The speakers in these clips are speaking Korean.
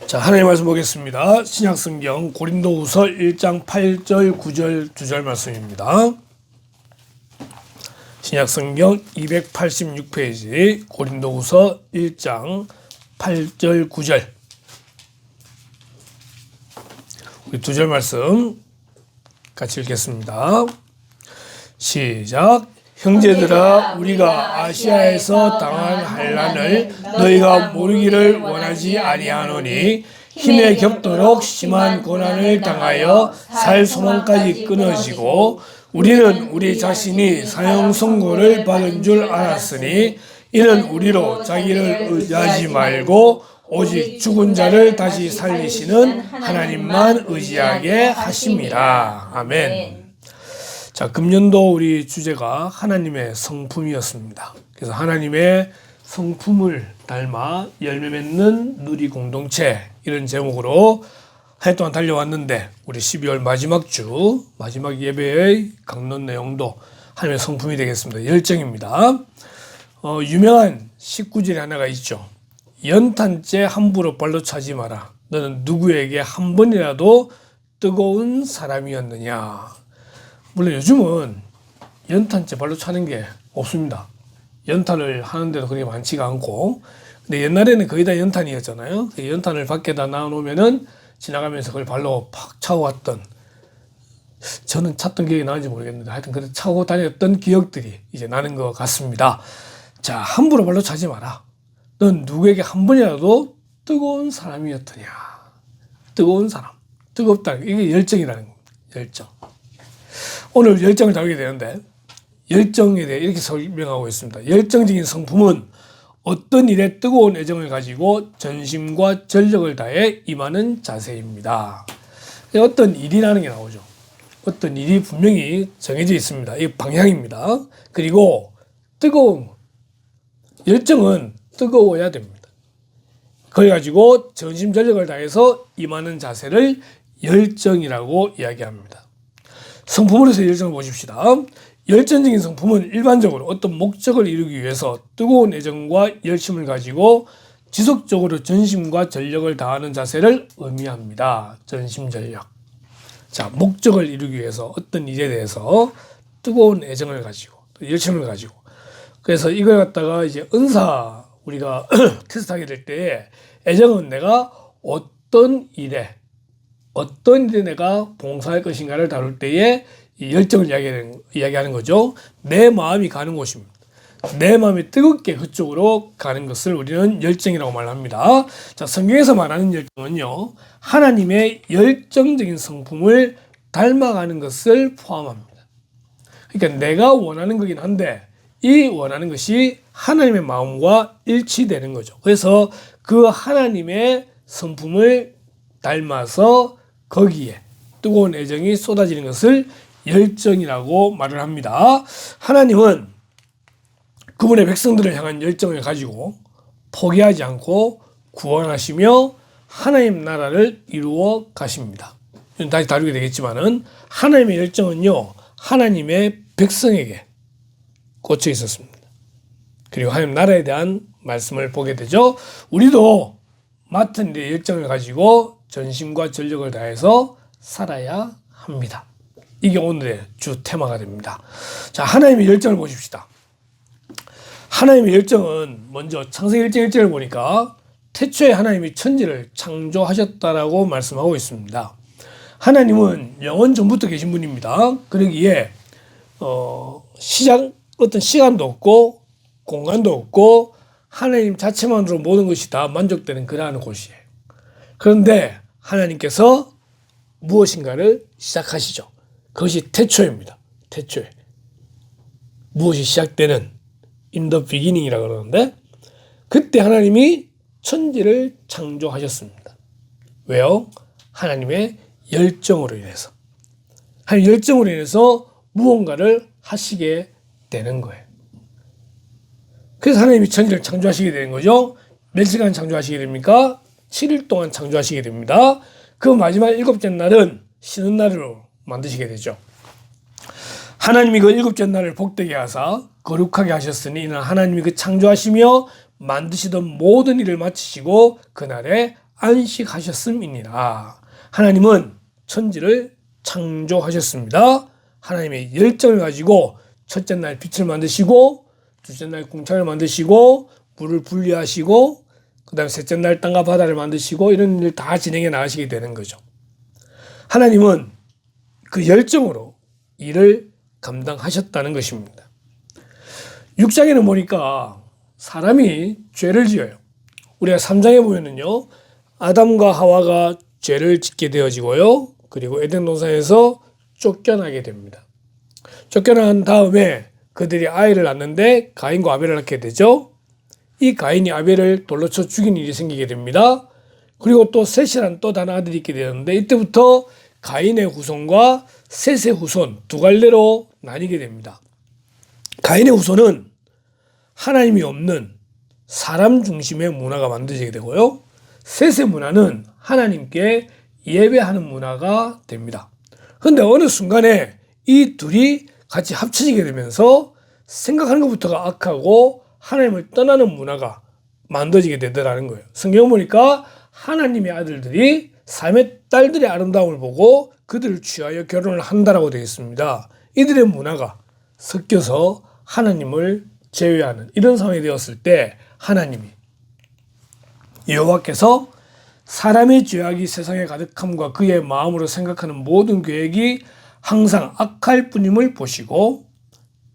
자, 하나님 말씀 보겠습니다. 신약성경 고린도후서 1장 8절 9절 2절 말씀입니다. 신약성경 286페이지 고린도후서 1장 8절 9절 우리 2절 말씀 같이 읽겠습니다. 시작. 형제들아, 우리가 아시아에서 당한 환난을 너희가 모르기를 원하지 아니하노니 힘에 겹도록 심한 고난을 당하여 살 소망까지 끊어지고 우리는 우리 자신이 사형 선고를 받은 줄 알았으니 이는 우리로 자기를 의지하지 말고 오직 죽은 자를 다시 살리시는 하나님만 의지하게 하심이라. 아멘. 자, 금년도 우리 주제가 하나님의 성품이었습니다. 그래서 하나님의 성품을 닮아 열매 맺는 누리 공동체, 이런 제목으로 한 해 동안 달려왔는데, 우리 12월 마지막 주 마지막 예배의 강론 내용도 하나님의 성품이 되겠습니다. 열정입니다. 유명한 19절이 하나가 있죠. 연탄재 함부로 발로 차지 마라. 너는 누구에게 한 번이라도 뜨거운 사람이었느냐. 물론 요즘은 연탄재 발로 차는 게 없습니다. 연탄을 하는데도 그렇게 많지가 않고, 근데 옛날에는 거의 다 연탄이었잖아요. 연탄을 밖에다 놔놓으면은 지나가면서 그걸 발로 팍 차고 왔던, 저는 찼던 기억이 나는지 모르겠는데 하여튼 그렇게 차고 다녔던 기억들이 이제 나는 것 같습니다. 자, 함부로 발로 차지 마라. 넌 누구에게 한 번이라도 뜨거운 사람이었더냐. 뜨거운 사람, 뜨겁다, 이게 열정이라는 겁니다. 열정. 오늘 열정을 다루게 되는데, 열정에 대해 이렇게 설명하고 있습니다. 열정적인 성품은 어떤 일에 뜨거운 애정을 가지고 전심과 전력을 다해 임하는 자세입니다. 어떤 일이라는 게 나오죠. 어떤 일이 분명히 정해져 있습니다. 이 방향입니다. 그리고 뜨거운, 열정은 뜨거워야 됩니다. 그래 가지고 전심 전력을 다해서 임하는 자세를 열정이라고 이야기합니다. 성품으로서 열정을 보십시다. 열정적인 성품은 일반적으로 어떤 목적을 이루기 위해서 뜨거운 애정과 열심을 가지고 지속적으로 전심과 전력을 다하는 자세를 의미합니다. 전심전력. 자, 목적을 이루기 위해서 어떤 일에 대해서 뜨거운 애정을 가지고 열심을 가지고, 그래서 이걸 갖다가 이제 은사 우리가 테스트하게 될 때에 애정은 내가 어떤 일에 내가 봉사할 것인가를 다룰 때에 이 열정을 이야기하는 거죠. 내 마음이 가는 곳입니다. 내 마음이 뜨겁게 그쪽으로 가는 것을 우리는 열정이라고 말합니다. 자, 성경에서 말하는 열정은요, 하나님의 열정적인 성품을 닮아가는 것을 포함합니다. 그러니까 내가 원하는 거긴 한데 이 원하는 것이 하나님의 마음과 일치되는 거죠. 그래서 그 하나님의 성품을 닮아서 거기에 뜨거운 애정이 쏟아지는 것을 열정이라고 말을 합니다. 하나님은 그분의 백성들을 향한 열정을 가지고 포기하지 않고 구원하시며 하나님 나라를 이루어 가십니다. 다시 다루게 되겠지만은 하나님의 열정은요, 하나님의 백성에게 꽂혀 있었습니다. 그리고 하나님 나라에 대한 말씀을 보게 되죠. 우리도 맡은 일의 열정을 가지고 전심과 전력을 다해서 살아야 합니다. 이게 오늘의 주 테마가 됩니다. 자, 하나님의 열정을 보십시다. 하나님의 열정은 먼저 창세기 1장 1절을 보니까 태초에 하나님이 천지를 창조하셨다라고 말씀하고 있습니다. 하나님은 영원 전부터 계신 분입니다. 그러기에 어떤 시간도 없고 공간도 없고 하나님 자체만으로 모든 것이 다 만족되는 그러한 곳이에요. 그런데 하나님께서 무엇인가를 시작하시죠. 그것이 태초입니다. 태초에. 무엇이 시작되는 in the beginning이라고 그러는데, 그때 하나님이 천지를 창조하셨습니다. 왜요? 하나님의 열정으로 인해서. 하나님의 열정으로 인해서 무언가를 하시게 되는 거예요. 그래서 하나님이 천지를 창조하시게 되는 거죠. 며칠간 창조하시게 됩니까? 7일 동안 창조하시게 됩니다. 그 마지막 7째 날은 쉬는 날로 만드시게 되죠. 하나님이 그 7째 날을 복되게 하사 거룩하게 하셨으니 이는 하나님이 그 창조하시며 만드시던 모든 일을 마치시고 그날에 안식하셨음이니라. 하나님은 천지를 창조하셨습니다. 하나님의 열정을 가지고 첫째 날 빛을 만드시고, 둘째 날 궁창을 만드시고, 물을 분리하시고, 그 다음에 셋째 날 땅과 바다를 만드시고, 이런 일을 다 진행해 나가시게 되는 거죠. 하나님은 그 열정으로 일을 감당하셨다는 것입니다. 6장에는 보니까 사람이 죄를 지어요. 우리가 3장에 보면은요, 아담과 하와가 죄를 짓게 되어지고요, 그리고 에덴 동산에서 쫓겨나게 됩니다. 쫓겨난 다음에 그들이 아이를 낳는데 가인과 아벨을 낳게 되죠. 이 가인이 아벨을 돌로 쳐 죽인 일이 생기게 됩니다. 그리고 또 셋이라는 또 다른 아들이 있게 되는데, 이때부터 가인의 후손과 셋의 후손 두 갈래로 나뉘게 됩니다. 가인의 후손은 하나님이 없는 사람 중심의 문화가 만들어지게 되고요, 셋의 문화는 하나님께 예배하는 문화가 됩니다. 그런데 어느 순간에 이 둘이 같이 합쳐지게 되면서 생각하는 것부터가 악하고 하나님을 떠나는 문화가 만들어지게 되더라는 거예요. 성경 보니까 하나님의 아들들이 삶의 딸들의 아름다움을 보고 그들을 취하여 결혼을 한다라고 되어 있습니다. 이들의 문화가 섞여서 하나님을 제외하는 이런 상황이 되었을 때, 하나님이 여호와께서 사람의 죄악이 세상에 가득함과 그의 마음으로 생각하는 모든 계획이 항상 악할 뿐임을 보시고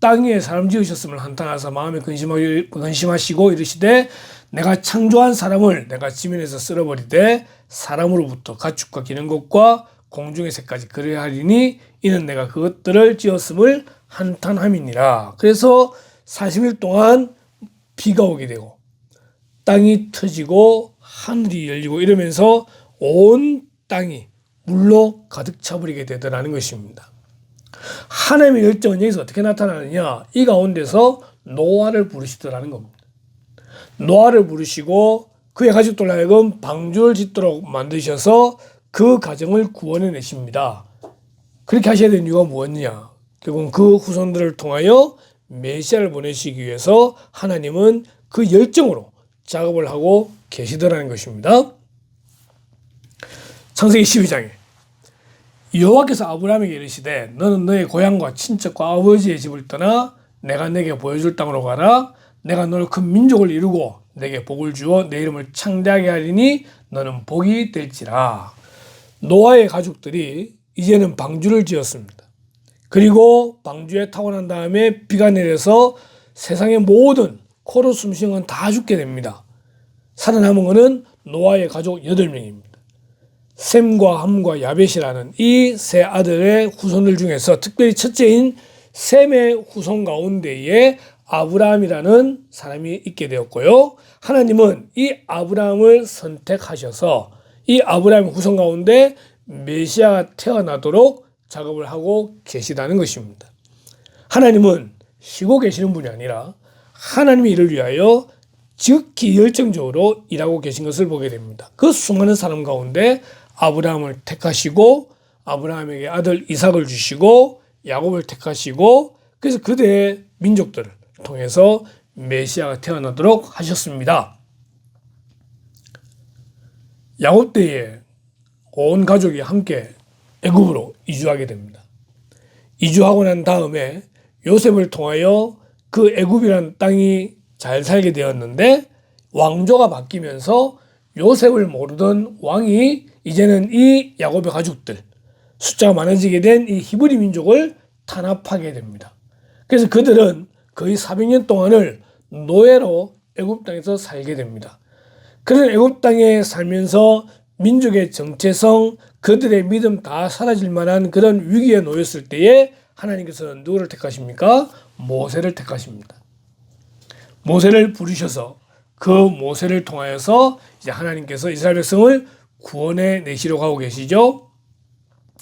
땅 위에 사람 지으셨음을 한탄하사 마음에 근심하시고 이르시되, 내가 창조한 사람을 내가 지면에서 쓸어버리되 사람으로부터 가축과 기는 것과 공중의 새까지 그래야 하리니 이는 내가 그것들을 지었음을 한탄함이니라. 그래서 40일 동안 비가 오게 되고 땅이 터지고 하늘이 열리고 이러면서 온 땅이 물로 가득 차버리게 되더라는 것입니다. 하나님의 열정은 여기서 어떻게 나타나느냐, 이 가운데서 노아를 부르시더라는 겁니다. 노아를 부르시고 그의 가족들로 하여금 방주를 짓도록 만드셔서 그 가정을 구원해 내십니다. 그렇게 하셔야 되는 이유가 무엇이냐, 결국은 그 후손들을 통하여 메시아를 보내시기 위해서 하나님은 그 열정으로 작업을 하고 계시더라는 것입니다. 창세기 12장에 여호와께서 아브라함에게 이르시되, 너는 너의 고향과 친척과 아버지의 집을 떠나 내가 내게 보여줄 땅으로 가라. 내가 너를 큰 민족을 이루고 내게 복을 주어 내 이름을 창대하게 하리니 너는 복이 될지라. 노아의 가족들이 이제는 방주를 지었습니다. 그리고 방주에 타고 난 다음에 비가 내려서 세상의 모든 코로 숨쉬는 건 다 죽게 됩니다. 살아남은 것은 노아의 가족 8명입니다. 셈과 함과 야벳이라는 이 세 아들의 후손들 중에서 특별히 첫째인 셈의 후손 가운데에 아브라함이라는 사람이 있게 되었고요, 하나님은 이 아브라함을 선택하셔서 이 아브라함의 후손 가운데 메시아가 태어나도록 작업을 하고 계시다는 것입니다. 하나님은 쉬고 계시는 분이 아니라 하나님의 일을 위하여 지극히 열정적으로 일하고 계신 것을 보게 됩니다. 그 수많은 사람 가운데 아브라함을 택하시고 아브라함에게 아들 이삭을 주시고 야곱을 택하시고, 그래서 그대의 민족들을 통해서 메시아가 태어나도록 하셨습니다. 야곱 때에 온 가족이 함께 애굽으로 이주하게 됩니다. 이주하고 난 다음에 요셉을 통하여 그 애굽이라는 땅이 잘 살게 되었는데, 왕조가 바뀌면서 요셉을 모르던 왕이 이제는 이 야곱의 가족들, 숫자가 많아지게 된 이 히브리 민족을 탄압하게 됩니다. 그래서 그들은 거의 400년 동안을 노예로 애굽 땅에서 살게 됩니다. 그런 애굽 땅에 살면서 민족의 정체성, 그들의 믿음 다 사라질 만한 그런 위기에 놓였을 때에 하나님께서는 누구를 택하십니까? 모세를 택하십니다. 모세를 부르셔서 그 모세를 통하여서 이제 하나님께서 이스라엘 백성을 구원해 내시려고 하고 계시죠.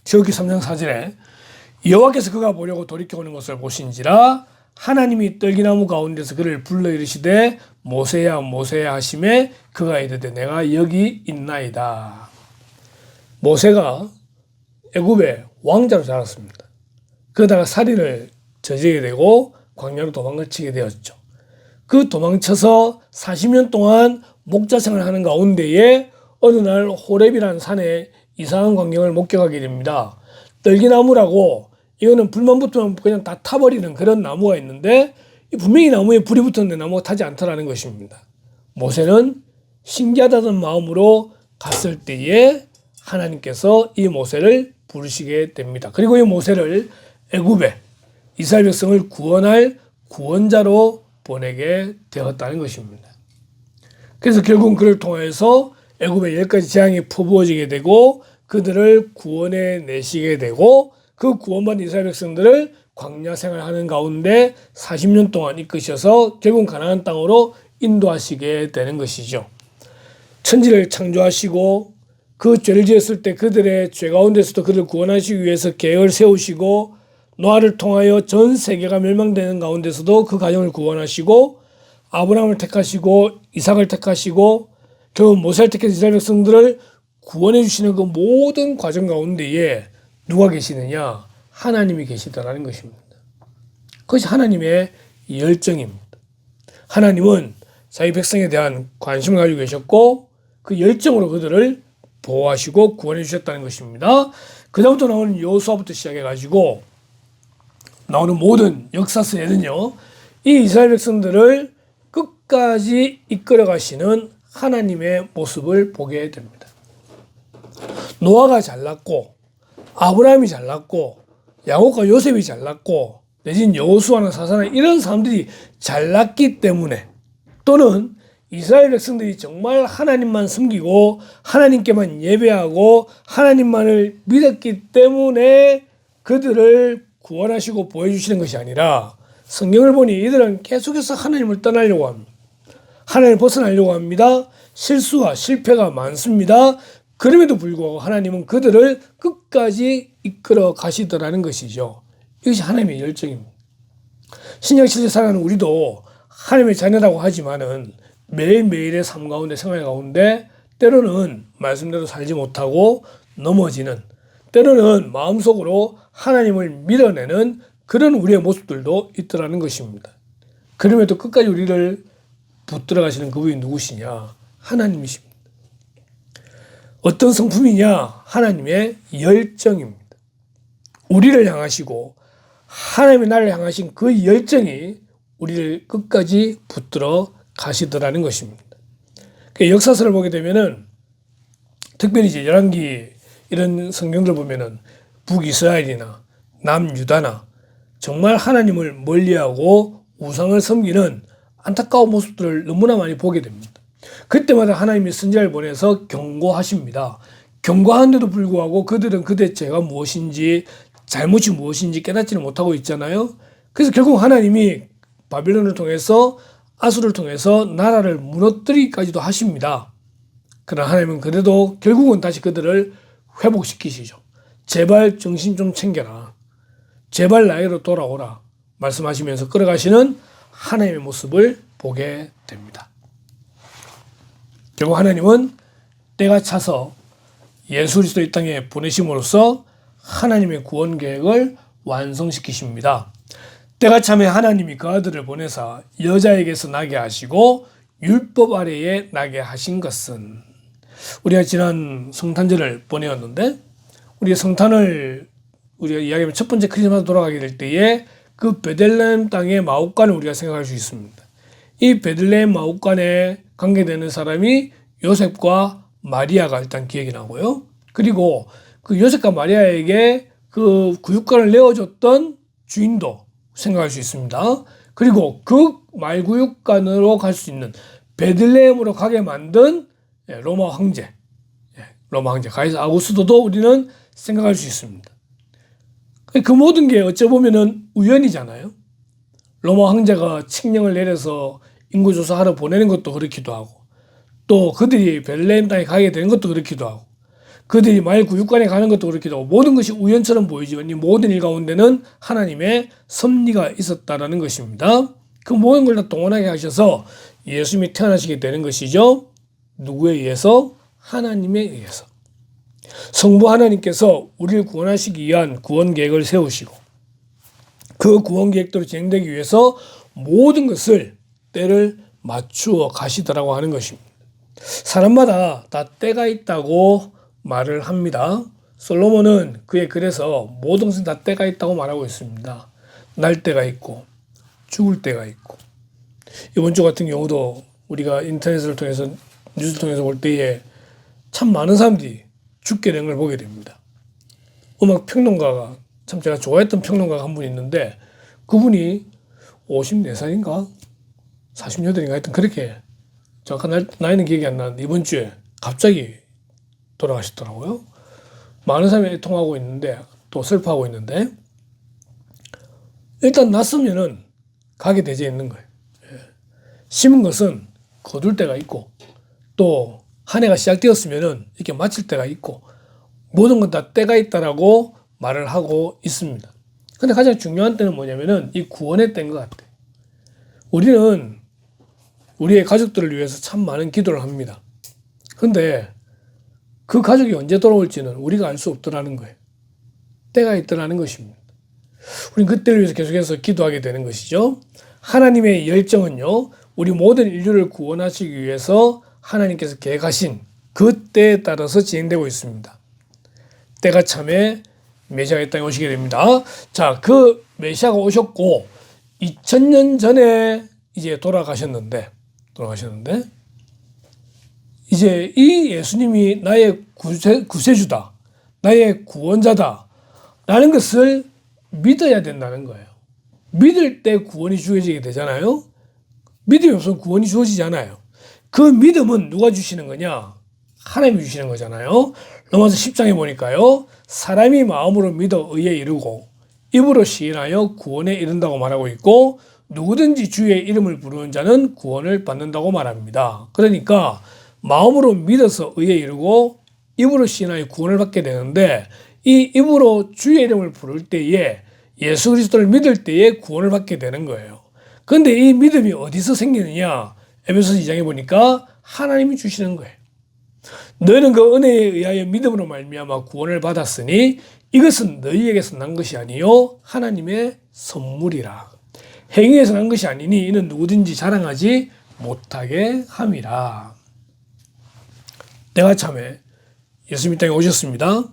지극히 3장 4절에 여호와께서 그가 보려고 돌이켜오는 것을 보신지라 하나님이 떨기나무 가운데서 그를 불러 이르시되 모세야 모세야 하시매 그가 이르되 내가 여기 있나이다. 모세가 애굽의 왕자로 자랐습니다. 그러다가 살인을 저지르게 되고 광야로 도망치게 되었죠. 그 도망쳐서 40년 동안 목자 생활을 하는 가운데에 어느 날 호렙이라는 산에 이상한 광경을 목격하게 됩니다. 떨기나무라고 이거는 불만 붙으면 그냥 다 타버리는 그런 나무가 있는데 분명히 나무에 불이 붙었는데 나무가 타지 않더라는 것입니다. 모세는 신기하다는 마음으로 갔을 때에 하나님께서 이 모세를 부르시게 됩니다. 그리고 이 모세를 애굽에 이스라엘 백성을 구원할 구원자로 보내게 되었다는 것입니다. 그래서 결국 그를 통해서 애굽에 10가지 재앙이 퍼부어지게 되고 그들을 구원해 내시게 되고 그 구원받은 이스라엘 백성들을 광야 생활하는 가운데 40년 동안 이끄셔서 결국 가나안 땅으로 인도하시게 되는 것이죠. 천지를 창조하시고 그 죄를 지었을 때 그들의 죄 가운데서도 그들을 구원하시기 위해서 계획을 세우시고 노아를 통하여 전 세계가 멸망되는 가운데서도 그 가정을 구원하시고 아브라함을 택하시고 이삭을 택하시고 결국 모세를 택해서 이스라엘 백성들을 구원해 주시는 그 모든 과정 가운데에 누가 계시느냐? 하나님이 계시다라는 것입니다. 그것이 하나님의 열정입니다. 하나님은 자기 백성에 대한 관심을 가지고 계셨고 그 열정으로 그들을 보호하시고 구원해 주셨다는 것입니다. 그 다음부터 나오는 여호수아부터 시작해가지고 나오는 모든 역사서에는요, 이 이스라엘 백성들을 끝까지 이끌어 가시는 하나님의 모습을 보게 됩니다. 노아가 잘났고 아브라함이 잘났고 야곱과 요셉이 잘났고 내지는 여호수아나 사사나 이런 사람들이 잘났기 때문에 또는 이스라엘 백성들이 정말 하나님만 섬기고 하나님께만 예배하고 하나님만을 믿었기 때문에 그들을 구원하시고 보여주시는 것이 아니라 성경을 보니 이들은 계속해서 하나님을 떠나려고 합니다. 하나님을 벗어나려고 합니다. 실수와 실패가 많습니다. 그럼에도 불구하고 하나님은 그들을 끝까지 이끌어 가시더라는 것이죠. 이것이 하나님의 열정입니다. 신약시대 살아가는 우리도 하나님의 자녀라고 하지만은 매일매일의 삶 가운데 생활 가운데 때로는 말씀대로 살지 못하고 넘어지는 때로는 마음속으로 하나님을 밀어내는 그런 우리의 모습들도 있더라는 것입니다. 그럼에도 끝까지 우리를 붙들어 가시는 그분이 누구시냐? 하나님이십니다. 어떤 성품이냐? 하나님의 열정입니다. 우리를 향하시고 하나님의 나를 향하신 그 열정이 우리를 끝까지 붙들어 가시더라는 것입니다. 역사서를 보게 되면은 특별히 이제 열왕기 이런 성경들 보면은 북이스라엘이나 남유다나 정말 하나님을 멀리하고 우상을 섬기는 안타까운 모습들을 너무나 많이 보게 됩니다. 그때마다 하나님이 선지자를 보내서 경고하십니다. 경고하는데도 불구하고 그들은 그들의 죄가 무엇인지 잘못이 무엇인지 깨닫지는 못하고 있잖아요. 그래서 결국 하나님이 바빌론을 통해서 아수를 통해서 나라를 무너뜨리기까지도 하십니다. 그러나 하나님은 그래도 결국은 다시 그들을 회복시키시죠. 제발 정신 좀 챙겨라. 제발 나에게로 돌아오라. 말씀하시면서 끌어가시는 하나님의 모습을 보게 됩니다. 결국 하나님은 때가 차서 예수 그리스도 이 땅에 보내심으로써 하나님의 구원 계획을 완성시키십니다. 때가 참에 하나님이 그 아들을 보내사 여자에게서 나게 하시고 율법 아래에 나게 하신 것은 우리가 지난 성탄절을 보내었는데 우리가 성탄을 우리가 이야기하면 첫 번째 크리스마스 돌아가게 될 때에 그 베들레헴 땅의 마옥간을 우리가 생각할 수 있습니다. 이 베들레헴 마옥간에 관계되는 사람이 요셉과 마리아가 일단 기억이 나고요. 그리고 그 요셉과 마리아에게 그 구육간을 내어줬던 주인도 생각할 수 있습니다. 그리고 그 말구육간으로 갈 수 있는 베들레헴으로 가게 만든 로마 황제, 로마 황제 가이사 아구스토도 우리는 생각할 수 있습니다. 그 모든 게 어찌 보면은 우연이잖아요. 로마 황제가 칙령을 내려서 인구조사하러 보내는 것도 그렇기도 하고 또 그들이 베들레헴 땅에 가게 되는 것도 그렇기도 하고 그들이 말구육간에 가는 것도 그렇기도 하고 모든 것이 우연처럼 보이지만 이 모든 일 가운데는 하나님의 섭리가 있었다라는 것입니다. 그 모든 걸 다 동원하게 하셔서 예수님이 태어나시게 되는 것이죠. 누구에 의해서? 하나님에 의해서. 성부 하나님께서 우리를 구원하시기 위한 구원 계획을 세우시고 그 구원 계획대로 진행되기 위해서 모든 것을 때를 맞추어 가시더라고 하는 것입니다. 사람마다 다 때가 있다고 말을 합니다. 솔로몬은 그의 글에서 모든 것은 다 때가 있다고 말하고 있습니다. 날 때가 있고 죽을 때가 있고, 이번 주 같은 경우도 우리가 인터넷을 통해서 뉴스를 통해서 볼 때에 참 많은 사람들이 죽게 된 걸 보게 됩니다. 음악 평론가가, 참 제가 좋아했던 평론가가 한 분 있는데 그분이 54살인가 48인가 하여튼 그렇게 정확한 나이는 기억이 안 나는데 이번 주에 갑자기 돌아가셨더라고요. 많은 사람이 애통하고 있는데 또 슬퍼하고 있는데, 일단 났으면은 가게 되어 있는 거예요. 심은 것은 거둘 때가 있고 또 한 해가 시작되었으면은 이렇게 마칠 때가 있고 모든 건 다 때가 있다라고 말을 하고 있습니다. 근데 가장 중요한 때는 뭐냐면은 이 구원의 때인 것 같아요. 우리는 우리의 가족들을 위해서 참 많은 기도를 합니다. 근데 그 가족이 언제 돌아올지는 우리가 알 수 없더라는 거예요. 때가 있더라는 것입니다. 우리는 그때를 위해서 계속해서 기도하게 되는 것이죠. 하나님의 열정은요, 우리 모든 인류를 구원하시기 위해서 하나님께서 계획하신 그 때에 따라서 진행되고 있습니다. 때가 참에 메시아가 이 땅에 오시게 됩니다. 자, 그 메시아가 오셨고 2000년 전에 이제 돌아가셨는데 이제 이 예수님이 나의 구세주다, 나의 구원자다 라는 것을 믿어야 된다는 거예요. 믿을 때 구원이 주어지게 되잖아요. 믿음이 없으면 구원이 주어지지 않아요. 그 믿음은 누가 주시는 거냐? 하나님이 주시는 거잖아요. 로마서 10장에 보니까요, 사람이 마음으로 믿어 의에 이르고 입으로 시인하여 구원에 이른다고 말하고 있고, 누구든지 주의 이름을 부르는 자는 구원을 받는다고 말합니다. 그러니까 마음으로 믿어서 의에 이르고 입으로 시인하여 구원을 받게 되는데, 이 입으로 주의 이름을 부를 때에, 예수 그리스도를 믿을 때에 구원을 받게 되는 거예요. 그런데 이 믿음이 어디서 생기느냐? 에베소서 2장에 보니까 하나님이 주시는 거예요. 너희는 그 은혜에 의하여 믿음으로 말미암아 구원을 받았으니 이것은 너희에게서 난 것이 아니요 하나님의 선물이라. 행위에서 난 것이 아니니 이는 누구든지 자랑하지 못하게 함이라. 때가 참에 예수님 이 땅에 오셨습니다.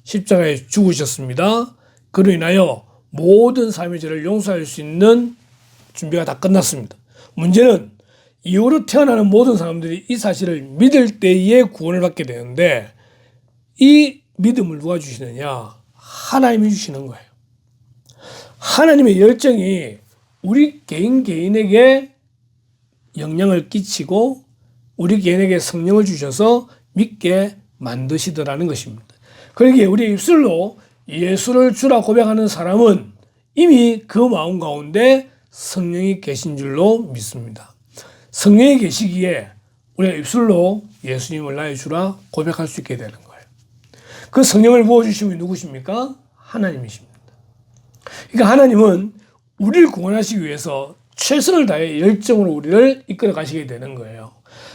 십자가에 죽으셨습니다. 그로 인하여 모든 삶의 죄를 용서할 수 있는 준비가 다 끝났습니다. 문제는 이후로 태어나는 모든 사람들이 이 사실을 믿을 때에 구원을 받게 되는데, 이 믿음을 누가 주시느냐? 하나님이 주시는 거예요. 하나님의 열정이 우리 개인에게 영향을 끼치고 우리 개인에게 성령을 주셔서 믿게 만드시더라는 것입니다. 그러기에 우리의 입술로 예수를 주라 고백하는 사람은 이미 그 마음 가운데 성령이 계신 줄로 믿습니다. 성령이 계시기에 우리가 입술로 예수님을 나의 주라 고백할 수 있게 되는 거예요. 그 성령을 부어주신 분이 누구십니까? 하나님이십니다. 그러니까 하나님은 우리를 구원하시기 위해서 최선을 다해 열정으로 우리를 이끌어 가시게 되는 거예요.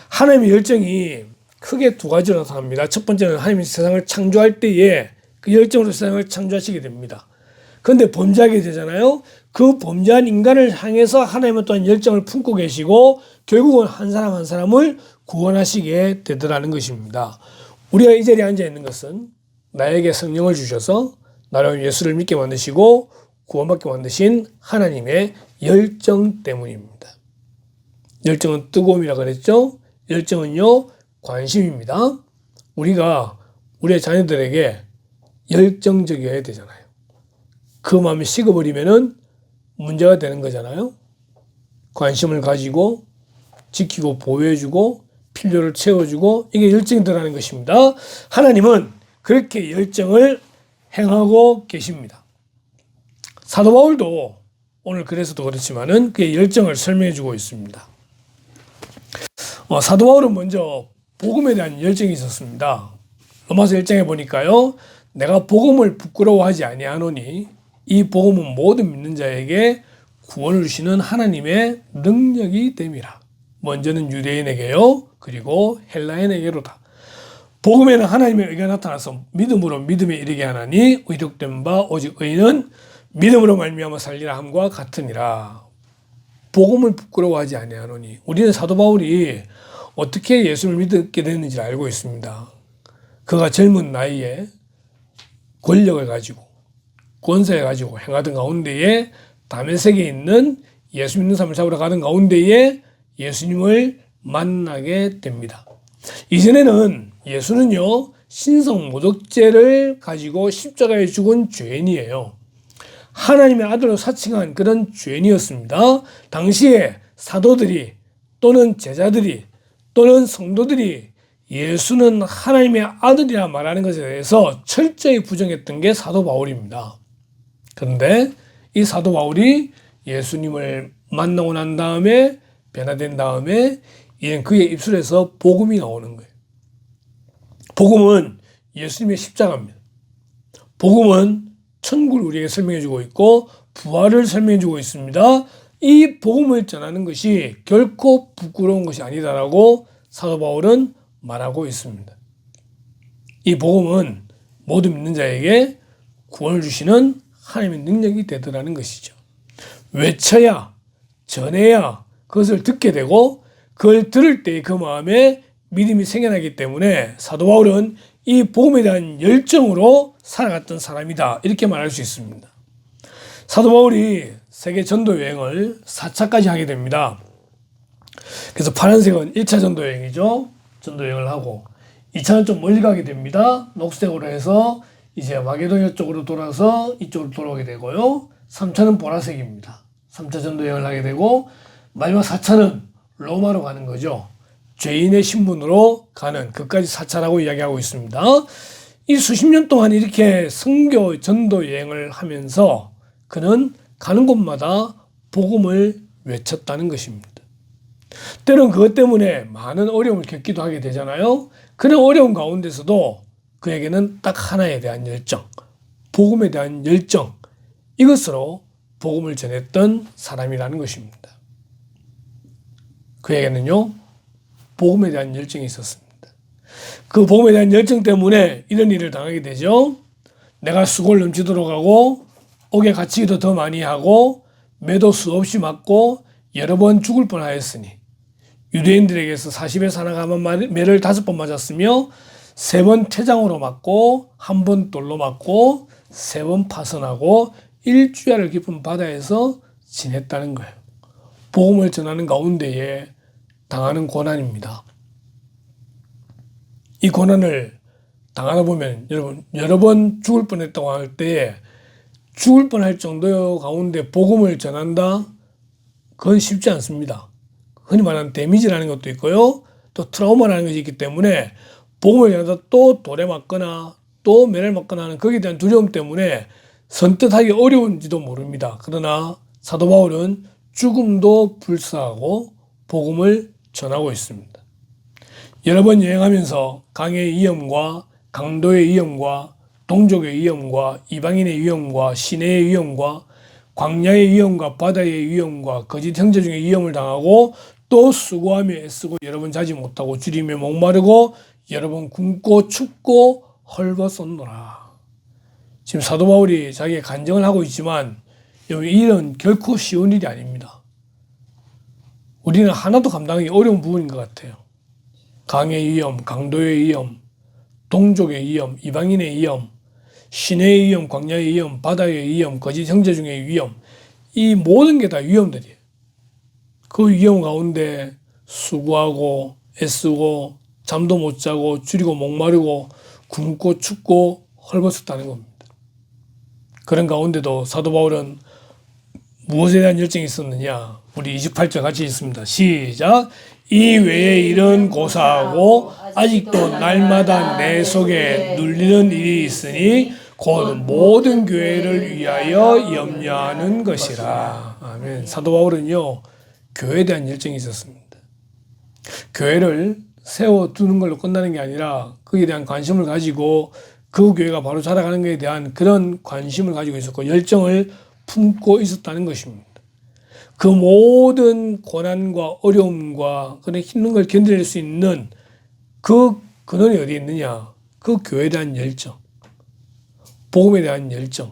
하나님의 열정이 크게 두 가지로 나타납니다. 첫 번째는 하나님이 세상을 창조할 때에 그 열정으로 세상을 창조하시게 됩니다. 그런데 범죄하게 되잖아요. 그 범죄한 인간을 향해서 하나님은 또한 열정을 품고 계시고 결국은 한 사람 한 사람을 구원하시게 되더라는 것입니다. 우리가 이 자리에 앉아 있는 것은 나에게 성령을 주셔서 나를 예수를 믿게 만드시고 구원받게 만드신 하나님의 열정 때문입니다. 열정은 뜨거움이라 그랬죠. 열정은요, 관심입니다. 우리가 우리의 자녀들에게 열정적이어야 되잖아요. 그 마음이 식어버리면은 문제가 되는 거잖아요. 관심을 가지고 지키고 보호해주고 필요를 채워주고, 이게 열정이 들어가는 것입니다. 하나님은 그렇게 열정을 행하고 계십니다. 사도 바울도 오늘 글에서도 그렇지만은 그의 열정을 설명해주고 있습니다. 사도 바울은 먼저 복음에 대한 열정이 있었습니다. 로마서 1장에 보니까요, 내가 복음을 부끄러워하지 아니하노니 이 복음은 모든 믿는 자에게 구원을 주시는 하나님의 능력이 됨이라. 먼저는 유대인에게요, 그리고 헬라인에게로다. 복음에는 하나님의 의가 나타나서 믿음으로 믿음에 이르게 하나니 의롭된 바 오직 의인은 믿음으로 말미암아 살리라 함과 같으니라. 복음을 부끄러워하지 아니하노니. 우리는 사도 바울이 어떻게 예수를 믿게 됐는지 알고 있습니다. 그가 젊은 나이에 권력을 가지고 권세를 가지고 행하던 가운데에 다메섹에 있는 예수 믿는 사람을 잡으러 가는 가운데에 예수님을 만나게 됩니다. 이전에는 예수는요, 신성 모독죄를 가지고 십자가에 죽은 죄인이에요. 하나님의 아들로 사칭한 그런 죄인이었습니다. 당시에 사도들이 또는 제자들이 또는 성도들이 예수는 하나님의 아들이라 말하는 것에 대해서 철저히 부정했던 게 사도 바울입니다. 그런데 이 사도 바울이 예수님을 만나고 난 다음에 변화된 다음에 이제 그의 입술에서 복음이 나오는 거예요. 복음은 예수님의 십자가입니다. 복음은 천국을 우리에게 설명해 주고 있고 부활을 설명해 주고 있습니다. 이 복음을 전하는 것이 결코 부끄러운 것이 아니다라고 사도 바울은 말하고 있습니다. 이 복음은 모든 믿는 자에게 구원을 주시는 하나님의 능력이 되더라는 것이죠. 외쳐야, 전해야 그것을 듣게 되고 그걸 들을 때 그 마음에 믿음이 생겨나기 때문에 사도 바울은 이 복음에 대한 열정으로 살아갔던 사람이다, 이렇게 말할 수 있습니다. 사도 바울이 세계 전도 여행을 4차까지 하게 됩니다. 그래서 파란색은 1차 전도 여행이죠. 전도 여행을 하고 2차는 좀 멀리 가게 됩니다. 녹색으로 해서 이제 마게도냐 쪽으로 돌아서 이쪽으로 돌아오게 되고요. 3차는 보라색입니다. 3차 전도 여행을 하게 되고 마지막 4차는 로마로 가는 거죠. 죄인의 신분으로 가는, 그까지 4차라고 이야기하고 있습니다. 이 수십 년 동안 이렇게 선교 전도 여행을 하면서 그는 가는 곳마다 복음을 외쳤다는 것입니다. 때론 그것 때문에 많은 어려움을 겪기도 하게 되잖아요. 그런 어려운 가운데서도 그에게는 딱 하나에 대한 열정, 복음에 대한 열정, 이것으로 복음을 전했던 사람이라는 것입니다. 그에게는요, 복음에 대한 열정이 있었습니다. 그 복음에 대한 열정 때문에 이런 일을 당하게 되죠. 내가 수고를 넘치도록 하고 옥에 갇히기도 더 많이 하고 매도 수없이 맞고 여러 번 죽을 뻔하였으니 유대인들에게서 40에 하나 감한 매를 5번 맞았으며 3번 태장으로 맞고 1번 돌로 맞고 3번 파선하고 일주야를 깊은 바다에서 지냈다는 거예요. 복음을 전하는 가운데에 당하는 고난입니다. 이 고난을 당하다 보면 여러분 여러 번 죽을 뻔했다고 할 때에 죽을 뻔할 정도 가운데 복음을 전한다? 그건 쉽지 않습니다. 흔히 말하는 데미지라는 것도 있고요. 또 트라우마라는 것이 있기 때문에 복음을 전하다 또 돌에 맞거나 또 매를 맞거나 하는 거기에 대한 두려움 때문에 선뜻하기 어려운지도 모릅니다. 그러나 사도 바울은 죽음도 불사하고 복음을 전하고 있습니다. 여러 번 여행하면서 강의 위험과 강도의 위험과 동족의 위험과 이방인의 위험과 시내의 위험과 광야의 위험과 바다의 위험과 거짓 형제 중에 위험을 당하고 또 수고하며 애쓰고 여러 번 자지 못하고 주림에 목마르고 여러 번 굶고 춥고 헐벗었노라. 지금 사도 바울이 자기의 간증을 하고 있지만 이 일은 결코 쉬운 일이 아닙니다. 우리는 하나도 감당하기 어려운 부분인 것 같아요. 강의 위험, 강도의 위험, 동족의 위험, 이방인의 위험, 시내의 위험, 광야의 위험, 바다의 위험, 거짓 형제 중의 위험, 이 모든 게 다 위험들이에요. 그 위험 가운데 수고하고 애쓰고 잠도 못 자고 줄이고 목마르고 굶고 춥고 헐벗었다는 겁니다. 그런 가운데도 사도 바울은 무엇에 대한 열정이 있었느냐? 우리 28절 같이 있습니다. 시작. 이 외에 일은 고사하고 아직도 날마다 내 속에 눌리는 일이 있으니 곧 모든 교회를 위하여 염려하는 것이라. 아멘. 사도 바울은요, 교회에 대한 열정이 있었습니다. 교회를 세워두는 걸로 끝나는 게 아니라 거기에 대한 관심을 가지고 그 교회가 바로 자라가는 것에 대한 그런 관심을 가지고 있었고 열정을 품고 있었다는 것입니다. 그 모든 고난과 어려움과 그런 힘든 걸 견딜 수 있는 그 근원이 어디에 있느냐? 그 교회에 대한 열정, 복음에 대한 열정,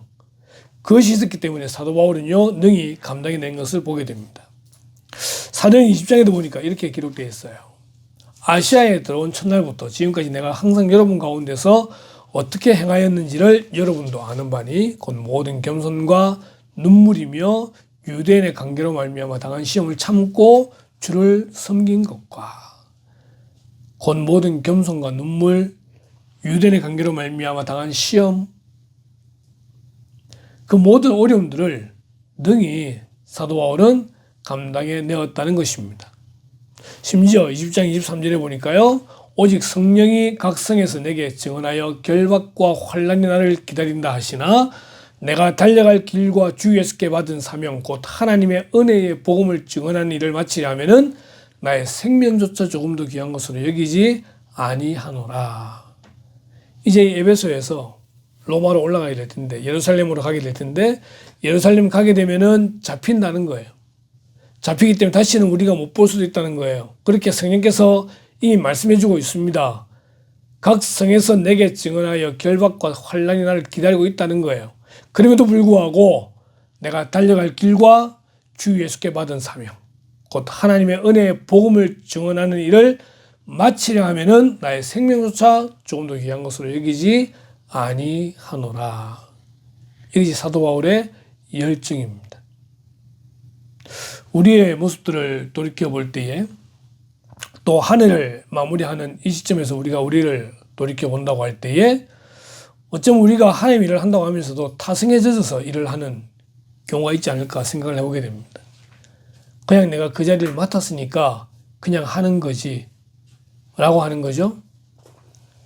그것이 있었기 때문에 사도 바울은요 능히 감당해낸 것을 보게 됩니다. 사도행 20장에도 보니까 이렇게 기록되어 있어요. 아시아에 들어온 첫날부터 지금까지 내가 항상 여러분 가운데서 어떻게 행하였는지를 여러분도 아는 바니 곧 모든 겸손과 눈물이며 유대인의 관계로 말미암아 당한 시험을 참고 주를 섬긴 것과 곧 모든 겸손과 눈물 유대인의 관계로 말미암아 당한 시험 그 모든 어려움들을 능히 사도 바울은 감당해 내었다는 것입니다. 심지어 20장 23절에 보니까요. 오직 성령이 각 성에서 내게 증언하여 결박과 환난의 날을 기다린다 하시나 내가 달려갈 길과 주 예수께 받은 사명 곧 하나님의 은혜의 복음을 증언하는 일을 마치려면은 나의 생명조차 조금도 귀한 것으로 여기지 아니하노라. 이제 에베소에서 로마로 올라가게 될 텐데 예루살렘으로 가게 될 텐데 예루살렘 가게 되면은 잡힌다는 거예요. 잡히기 때문에 다시는 우리가 못 볼 수도 있다는 거예요. 그렇게 성령께서 이미 말씀해 주고 있습니다. 각 성에서 내게 증언하여 결박과 환난의 날을 기다리고 있다는 거예요. 그럼에도 불구하고 내가 달려갈 길과 주 예수께 받은 사명 곧 하나님의 은혜의 복음을 증언하는 일을 마치려 하면은 나의 생명조차 조금 더 귀한 것으로 여기지 아니하노라. 이것이 사도 바울의 열정입니다. 우리의 모습들을 돌이켜볼 때에 또 한 해를 마무리하는 이 시점에서 우리가 우리를 돌이켜본다고 할 때에 어쩌면 우리가 하나님 일을 한다고 하면서도 타성에 젖어서 일을 하는 경우가 있지 않을까 생각을 해보게 됩니다. 그냥 내가 그 자리를 맡았으니까 그냥 하는 거지 라고 하는 거죠.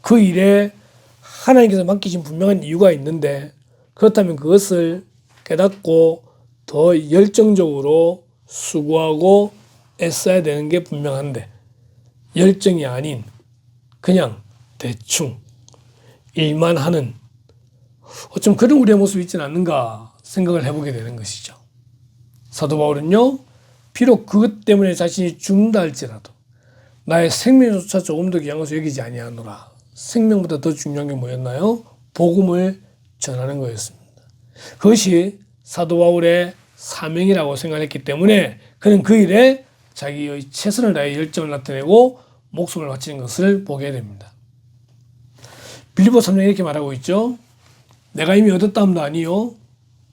그 일에 하나님께서 맡기신 분명한 이유가 있는데 그렇다면 그것을 깨닫고 더 열정적으로 수고하고 애써야 되는 게 분명한데 열정이 아닌 그냥 대충 일만 하는 어쩜 그런 우리의 모습이 있지는 않는가 생각을 해보게 되는 것이죠. 사도 바울은요 비록 그것 때문에 자신이 죽는다 할지라도 나의 생명조차 조금 더 귀한 것을 여기지 아니하노라. 생명보다 더 중요한 게 뭐였나요? 복음을 전하는 거였습니다. 그것이 사도 바울의 사명이라고 생각했기 때문에 그는 그 일에 자기의 최선을 다해 열정을 나타내고 목숨을 바치는 것을 보게 됩니다. 빌립보 3장에 이렇게 말하고 있죠. 내가 이미 얻었다 함도 아니요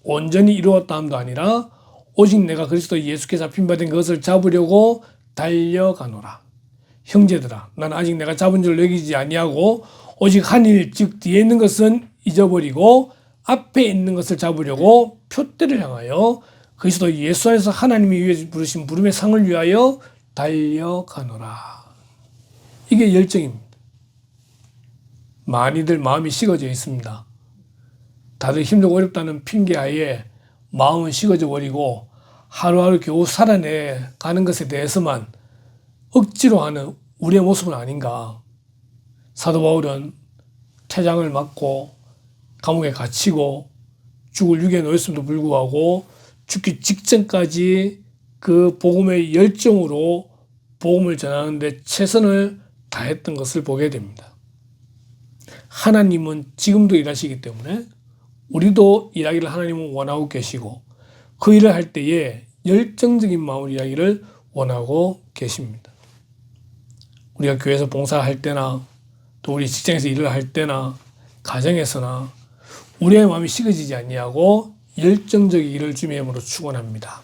온전히 이루었다 함도 아니라 오직 내가 그리스도 예수께 잡힌 바 된 것을 잡으려고 달려가노라. 형제들아 난 아직 내가 잡은 줄 여기지 아니하고 오직 한 일 즉 뒤에 있는 것은 잊어버리고 앞에 있는 것을 잡으려고 표대를 향하여 그리스도 예수 안에서 하나님이 위해 부르신 부름의 상을 위하여 달려가노라. 이게 열정입니다. 많이들 마음이 식어져 있습니다. 다들 힘들고 어렵다는 핑계하에 마음은 식어져 버리고 하루하루 겨우 살아내 가는 것에 대해서만 억지로 하는 우리의 모습은 아닌가. 사도 바울은 태장을 맞고 감옥에 갇히고 죽을 위기에 놓였음에도 불구하고 죽기 직전까지 그 복음의 열정으로 복음을 전하는데 최선을 다했던 것을 보게 됩니다. 하나님은 지금도 일하시기 때문에 우리도 일하기를 하나님은 원하고 계시고 그 일을 할 때에 열정적인 마음으로 일하기를 원하고 계십니다. 우리가 교회에서 봉사할 때나 또 우리 직장에서 일을 할 때나 가정에서나 우리의 마음이 식어지지 아니하고 열정적인 일을 주님의 이름으로 축원합니다.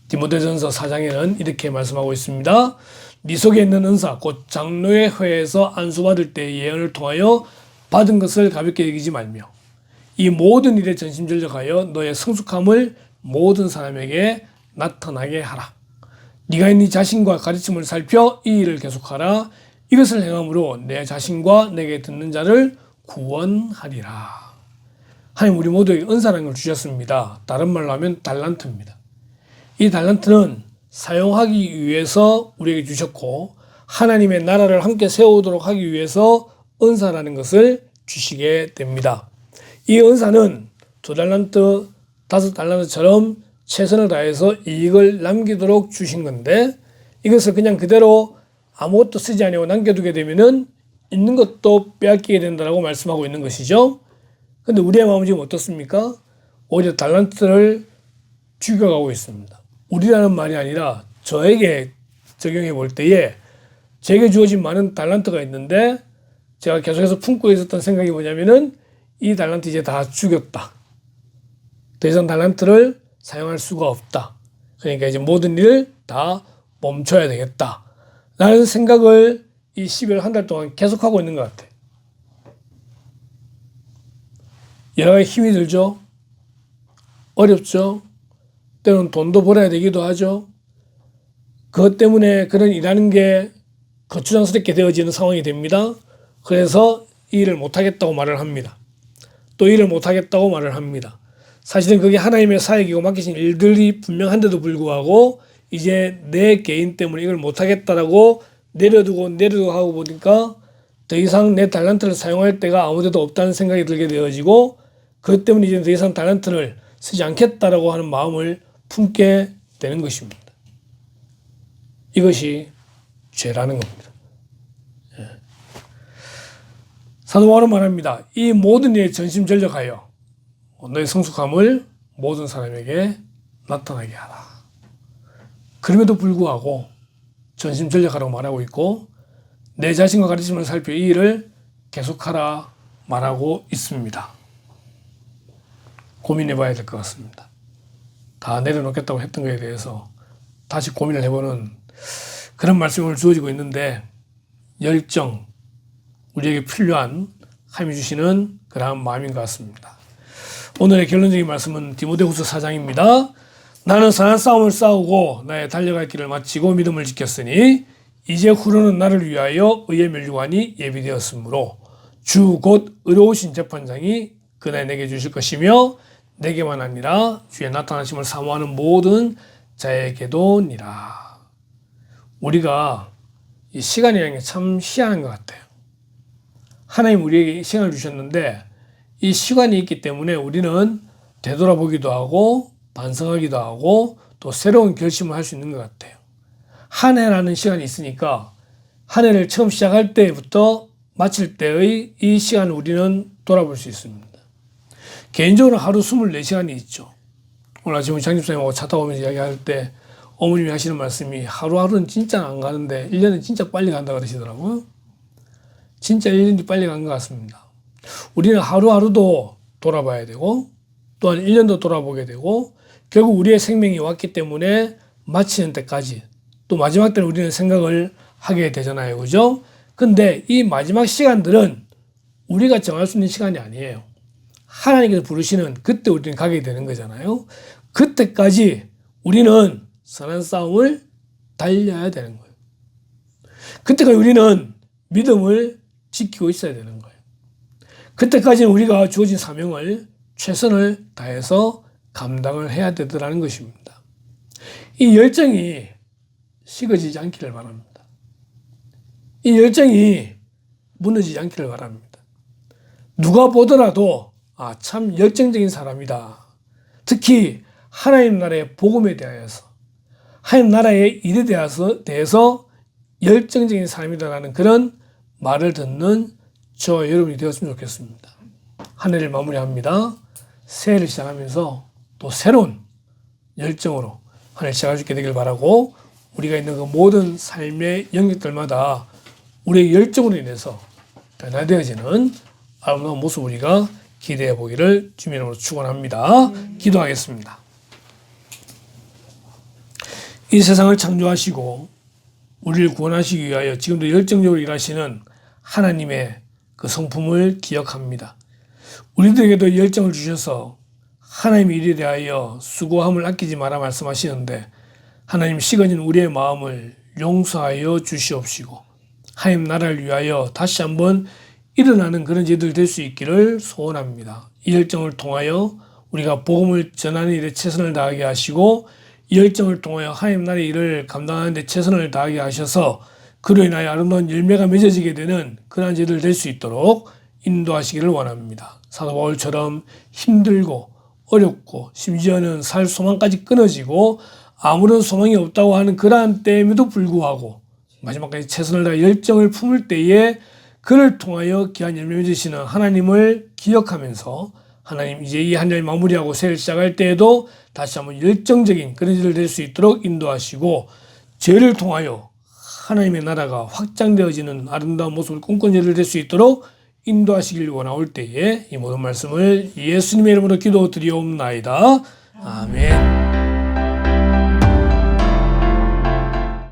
디모데전서 4장에는 이렇게 말씀하고 있습니다. 네 속에 있는 은사 곧 장로의 회에서 안수받을 때 예언을 통하여 받은 것을 가볍게 여기지 말며 이 모든 일에 전심전력하여 너의 성숙함을 모든 사람에게 나타나게 하라. 네가 네 자신과 가르침을 살펴 이 일을 계속하라. 이것을 행함으로 내 자신과 내게 듣는 자를 구원하리라. 하나님 우리 모두에게 은사라는 걸 주셨습니다. 다른 말로 하면 달란트입니다. 이 달란트는 사용하기 위해서 우리에게 주셨고 하나님의 나라를 함께 세우도록 하기 위해서 은사라는 것을 주시게 됩니다. 이 은사는 2달란트, 5달란트처럼 최선을 다해서 이익을 남기도록 주신 건데 이것을 그냥 그대로 아무것도 쓰지 아니하고 남겨두게 되면은 있는 것도 빼앗기게 된다고 말씀하고 있는 것이죠. 그런데 우리의 마음은 지금 어떻습니까? 오히려 달란트를 죽여가고 있습니다. 우리라는 말이 아니라 저에게 적용해 볼 때에 제게 주어진 많은 달란트가 있는데 제가 계속해서 품고 있었던 생각이 뭐냐면은 이 달란트 이제 다 죽였다. 더 이상 달란트를 사용할 수가 없다. 그러니까 이제 모든 일을 다 멈춰야 되겠다. 라는 생각을 이 12월 한 달 동안 계속하고 있는 것 같아요. 여러 가지 힘이 들죠. 어렵죠. 때로는 돈도 벌어야 되기도 하죠. 그것 때문에 그런 일하는 게 거추장스럽게 되어지는 상황이 됩니다. 그래서 이 일을 못하겠다고 말을 합니다. 또 일을 못하겠다고 말을 합니다. 사실은 그게 하나님의 사역이고 맡기신 일들이 분명한데도 불구하고 이제 내 개인 때문에 이걸 못하겠다라고 내려두고 하고 보니까 더 이상 내 달란트를 사용할 데가 아무데도 없다는 생각이 들게 되어지고 그것 때문에 이제 더 이상 달란트를 쓰지 않겠다라고 하는 마음을 품게 되는 것입니다. 이것이 죄라는 겁니다. 사도 바울은 말합니다. 이 모든 일에 전심전력하여 너의 성숙함을 모든 사람에게 나타나게 하라. 그럼에도 불구하고 전심전력하라고 말하고 있고 내 자신과 가르침을 살펴 이 일을 계속하라 말하고 있습니다. 고민해 봐야 될 것 같습니다. 다 내려놓겠다고 했던 것에 대해서 다시 고민을 해보는 그런 말씀을 주어지고 있는데 열정, 우리에게 필요한 하나님이 주시는 그러한 마음인 것 같습니다. 오늘의 결론적인 말씀은 디모데후서 4장입니다. 나는 선한 싸움을 싸우고 나의 달려갈 길을 마치고 믿음을 지켰으니 이제 후로는 나를 위하여 의의 면류관이 예비되었으므로 주 곧 의로우신 재판장이 그날 내게 주실 것이며 내게만 아니라 주의 나타나심을 사모하는 모든 자에게도니라. 우리가 이 시간이라는 게 참 희한한 것 같아요. 하나님 우리에게 시간을 주셨는데 이 시간이 있기 때문에 우리는 되돌아보기도 하고 반성하기도 하고 또 새로운 결심을 할 수 있는 것 같아요. 한 해라는 시간이 있으니까 한 해를 처음 시작할 때부터 마칠 때의 이 시간을 우리는 돌아볼 수 있습니다. 개인적으로 하루 24시간이 있죠. 오늘 아침에 장집사님하고 차 타고 오면서 이야기할 때 어머님이 하시는 말씀이 하루하루는 진짜 안 가는데 1년은 진짜 빨리 간다 그러시더라고요. 진짜 1년이 빨리 간 것 같습니다. 우리는 하루하루도 돌아봐야 되고 또한 1년도 돌아보게 되고 결국 우리의 생명이 왔기 때문에 마치는 때까지 또 마지막 때는 우리는 생각을 하게 되잖아요. 그죠? 근데 이 마지막 시간들은 우리가 정할 수 있는 시간이 아니에요. 하나님께서 부르시는 그때 우리는 가게 되는 거잖아요. 그때까지 우리는 선한 싸움을 달려야 되는 거예요. 그때까지 우리는 믿음을 지키고 있어야 되는 거예요. 그때까지는 우리가 주어진 사명을 최선을 다해서 감당을 해야 되더라는 것입니다. 이 열정이 식어지지 않기를 바랍니다. 이 열정이 무너지지 않기를 바랍니다. 누가 보더라도 참 열정적인 사람이다. 특히 하나님 나라의 복음에 대하여서 하나님 나라의 일에 대해서 열정적인 사람이다라는 그런 말을 듣는 저와 여러분이 되었으면 좋겠습니다. 한 해를 마무리합니다. 새해를 시작하면서 또 새로운 열정으로 한 해를 시작할 수 있게 되길 바라고 우리가 있는 그 모든 삶의 영역들마다 우리의 열정으로 인해서 변화되어지는 아름다운 모습 우리가 기대해 보기를 주님의 이름으로 축원합니다. 기도하겠습니다. 이 세상을 창조하시고 우리를 구원하시기 위하여 지금도 열정적으로 일하시는 하나님의 그 성품을 기억합니다. 우리들에게도 열정을 주셔서 하나님의 일에 대하여 수고함을 아끼지 마라 말씀하시는데 하나님 식어진 우리의 마음을 용서하여 주시옵시고 하나님 나라를 위하여 다시 한번 일어나는 그런 제들 될 수 있기를 소원합니다. 이 열정을 통하여 우리가 복음을 전하는 일에 최선을 다하게 하시고 이 열정을 통하여 하나님 나라의 일을 감당하는 데 최선을 다하게 하셔서 그로 인하여 아름다운 열매가 맺어지게 되는 그러한 제들 될 수 있도록 인도하시기를 원합니다. 사도 바울처럼 힘들고 어렵고 심지어는 살 소망까지 끊어지고 아무런 소망이 없다고 하는 그러한 때임에도 불구하고 마지막까지 최선을 다해 열정을 품을 때에 그를 통하여 귀한 열매 맺으시는 하나님을 기억하면서 하나님 이제 이 한 달 마무리하고 새해를 시작할 때에도 다시 한번 열정적인 그런 일을 될 수 있도록 인도하시고 죄를 통하여 하나님의 나라가 확장되어지는 아름다운 모습을 꿈꾸는 일을 될 수 있도록 인도하시길 원하올 때에 이 모든 말씀을 예수님의 이름으로 기도드리옵나이다. 아멘.